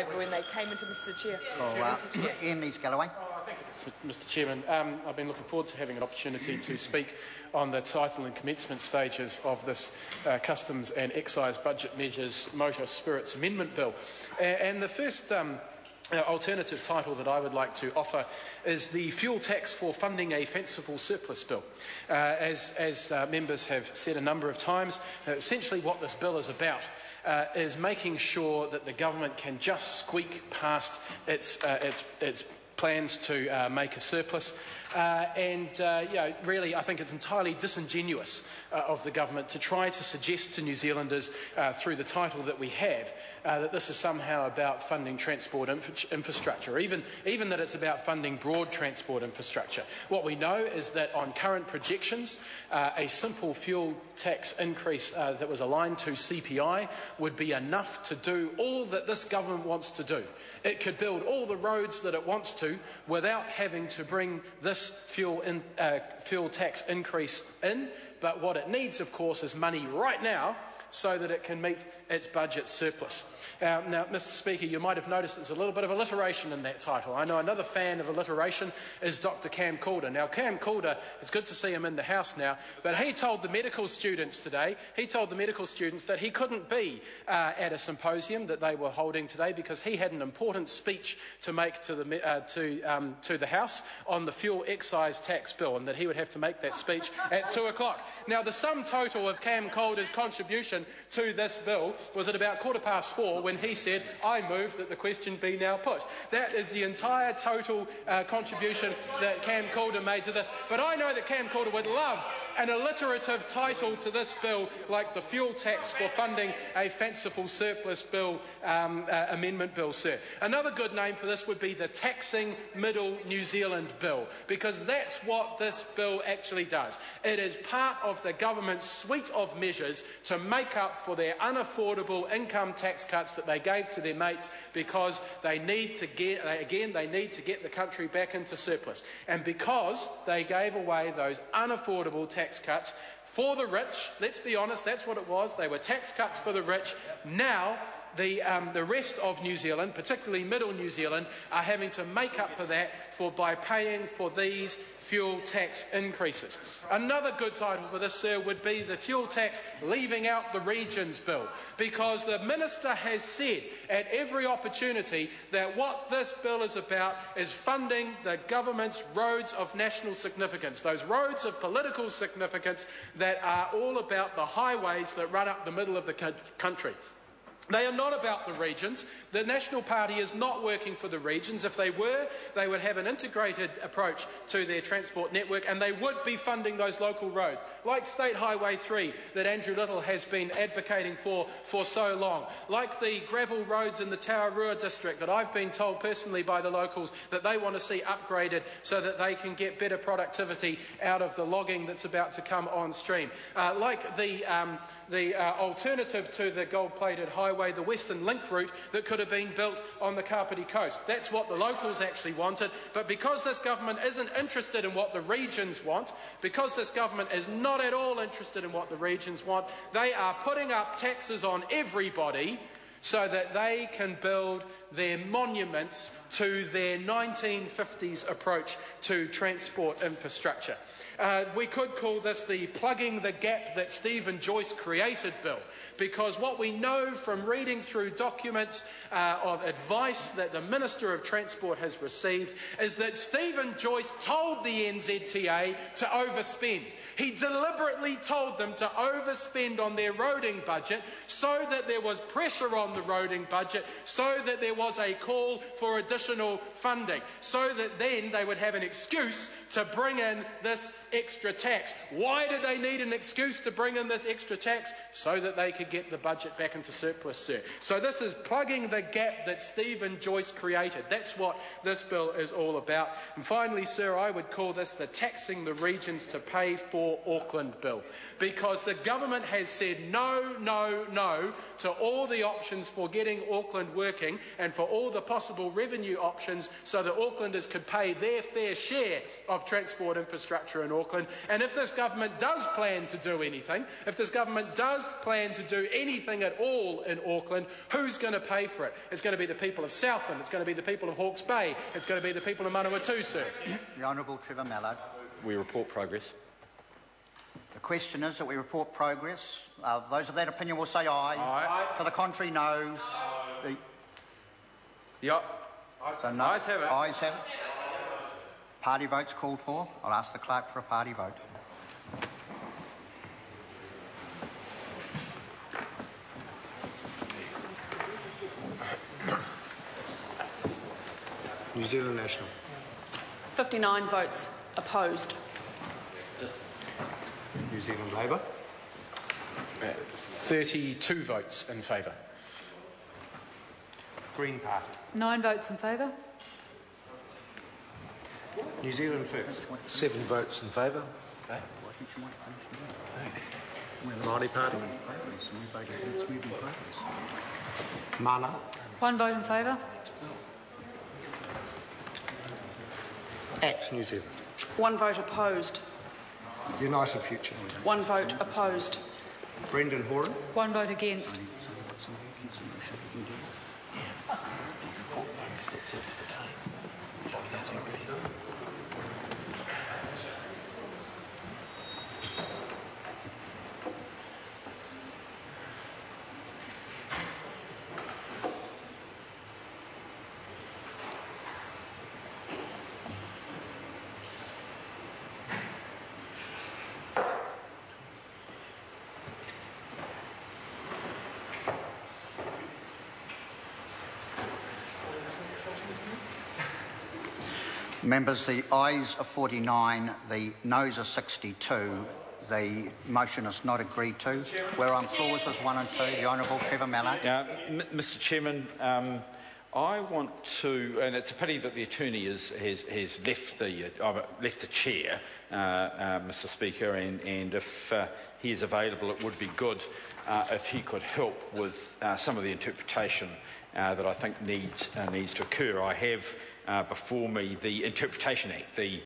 when they came into Mr. Chair. Mr. Chair. Ian Lees-Galloway. Mr. Chairman, I've been looking forward to having an opportunity to speak on the title and commencement stages of this Customs and Excise Budget Measures Motor Spirits Amendment Bill. And the first alternative title that I would like to offer is the Fuel Tax for Funding a Fanciful Surplus Bill. As members have said a number of times, essentially what this bill is about is making sure that the government can just squeak past its plans to make a surplus. Really, I think it's entirely disingenuous of the government to try to suggest to New Zealanders through the title that we have that this is somehow about funding transport infrastructure, even that it's about funding broad transport infrastructure. What we know is that on current projections, a simple fuel tax increase that was aligned to CPI would be enough to do all that this government wants to do. It could build all the roads that it wants to without having to bring this fuel tax increase in. But what it needs, of course, is money right now so that it can meet its budget surplus. Now, Mr. Speaker, you might have noticed there's a little bit of alliteration in that title. I know another fan of alliteration is Dr. Cam Calder. Now, Cam Calder, it's good to see him in the House now, but he told the medical students today, that he couldn't be at a symposium that they were holding today because he had an important speech to make to the House on the fuel excise tax bill, and that he would have to make that speech at 2 o'clock. Now, the sum total of Cam Calder's contribution to this bill was at about 4:15 when he said, "I move that the question be now put." That is the entire total contribution that Cam Calder made to this. But I know that Cam Calder would love an alliterative title to this bill, like the Fuel Tax for Funding a Fanciful Surplus Bill Amendment Bill, sir. Another good name for this would be the Taxing Middle New Zealand Bill, because that's what this bill actually does. It is part of the government's suite of measures to make up for their unaffordable income tax cuts that they gave to their mates, because they need to get the country back into surplus. And because they gave away those unaffordable tax cuts for the rich, let's be honest, that's what it was, they were tax cuts for the rich. Now the rest of New Zealand, particularly middle New Zealand, are having to make up for that by paying for these fuel tax increases. Another good title for this, sir, would be the Fuel Tax Leaving Out the Regions Bill, because the Minister has said at every opportunity that what this bill is about is funding the government's roads of national significance, those roads of political significance that are all about the highways that run up the middle of the country. They are not about the regions. The National Party is not working for the regions. If they were, they would have an integrated approach to their transport network, and they would be funding those local roads, like State Highway 3 that Andrew Little has been advocating for so long, like the gravel roads in the Taurua district that I've been told personally by the locals that they want to see upgraded so that they can get better productivity out of the logging that's about to come on stream, like the alternative to the gold-plated highway, the Western Link route that could have been built on the Kapiti coast. That's what the locals actually wanted. But because this government isn't interested in what the regions want, because this government is not at all interested in what the regions want, they are putting up taxes on everybody so that they can build their monuments to their 1950s approach to transport infrastructure. We could call this the Plugging the Gap that Stephen Joyce created bill, because what we know from reading through documents of advice that the Minister of Transport has received is that Stephen Joyce told the NZTA to overspend. He deliberately told them to overspend on their roading budget so that there was pressure on the roading budget, so that there was a call for additional funding, so that then they would have an excuse to bring in this extra tax. Why did they need an excuse to bring in this extra tax? So that they could get the budget back into surplus, sir. So this is plugging the gap that Stephen Joyce created. That's what this bill is all about. And finally, sir, I would call this the Taxing the Regions to Pay for Auckland bill, because the government has said no, no, no to all the options options for getting Auckland working and for all the possible revenue options so that Aucklanders could pay their fair share of transport infrastructure in Auckland. And if this government does plan to do anything, if this government does plan to do anything at all in Auckland, who's going to pay for it? It's going to be the people of Southland, it's going to be the people of Hawke's Bay, it's going to be the people of Manawatusu. The Honourable Trevor Mallard. We report progress. The question is that we report progress. Those of that opinion will say aye. Aye. To the contrary, no. So no. Ayes have it. Ayes have it. Party votes called for. I'll ask the clerk for a party vote. New Zealand National. 59 votes opposed. New Zealand Labour. 32 votes in favour. Green Party. 9 votes in favour. New Zealand First. 7 votes in favour. Māori Party. Mana. 1 vote in favour. Act New Zealand. 1 vote opposed. United Future. 1 vote opposed. Brendan Horan. 1 vote against. Members, the ayes are 49, the noes are 62. The motion is not agreed to. We're on clauses 1 and 2. The Honourable Trevor Mallard. Mr Chairman, I want to, and it's a pity that the attorney has left the chair, Mr Speaker, and if he is available, it would be good if he could help with some of the interpretation that I think needs to occur. I have before me the Interpretation Act, the